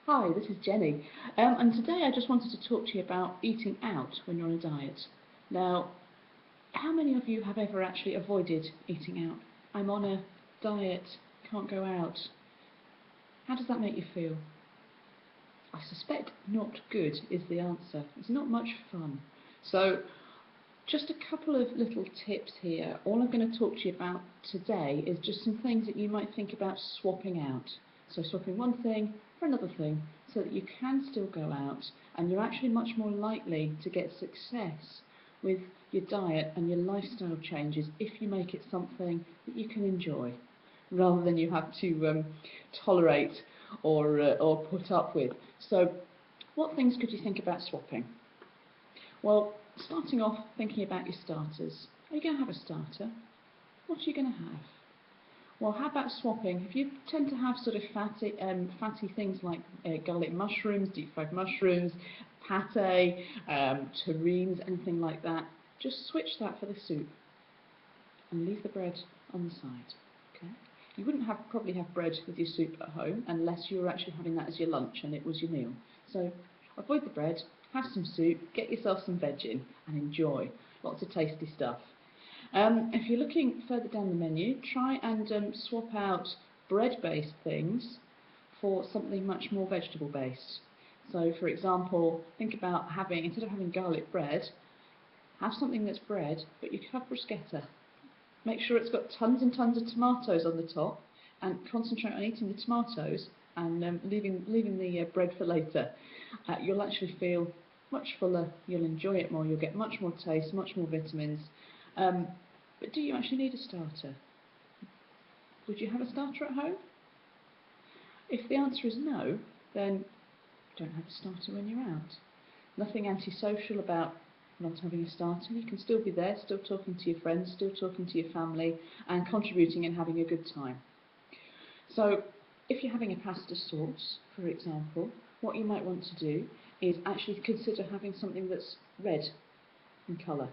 Hi, this is Jenny, and today I just wanted to talk to you about eating out when you're on a diet. Now, how many of you have ever actually avoided eating out? I'm on a diet, can't go out. How does that make you feel? I suspect not good is the answer. It's not much fun. So, just a couple of little tips here. All I'm going to talk to you about today is just some things that you might think about swapping out. So swapping one thing for another thing so that you can still go out and you're actually much more likely to get success with your diet and your lifestyle changes if you make it something that you can enjoy rather than you have to tolerate or put up with. So what things could you think about swapping? Well, starting off thinking about your starters. Are you going to have a starter? What are you going to have? Well, how about swapping? If you tend to have sort of fatty things like garlic mushrooms, deep fried mushrooms, pate, terrines, anything like that, just switch that for the soup and leave the bread on the side. Okay? You wouldn't probably have bread with your soup at home unless you were actually having that as your lunch and it was your meal. So avoid the bread, have some soup, get yourself some veg in and enjoy. Lots of tasty stuff. If you're looking further down the menu, try and swap out bread-based things for something much more vegetable-based. So, for example, think about having, instead of having garlic bread, have something that's bread, but you can have bruschetta. Make sure it's got tons and tons of tomatoes on the top, and concentrate on eating the tomatoes and leaving the bread for later. You'll actually feel much fuller, you'll enjoy it more, you'll get much more taste, much more vitamins. But do you actually need a starter? Would you have a starter at home? If the answer is no, then don't have a starter when you're out. Nothing antisocial about not having a starter. You can still be there, still talking to your friends, still talking to your family, and contributing and having a good time. So, if you're having a pasta sauce, for example, what you might want to do is actually consider having something that's red in colour.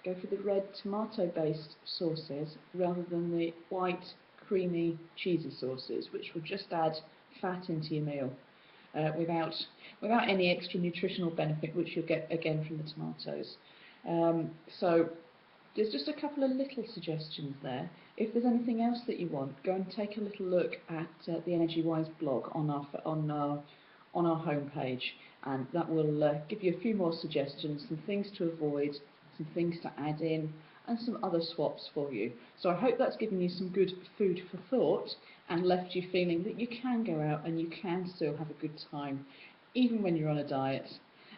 Go for the red tomato-based sauces rather than the white, creamy, cheesy sauces, which will just add fat into your meal without any extra nutritional benefit, which you'll get again from the tomatoes. So there's just a couple of little suggestions there. If there's anything else that you want, go and take a little look at the EnergyWise blog on our homepage, and that will give you a few more suggestions, some things to avoid, some things to add in, and some other swaps for you. So I hope that's given you some good food for thought and left you feeling that you can go out and you can still have a good time even when you're on a diet,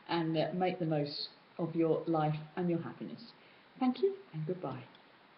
and make the most of your life and your happiness. Thank you and goodbye.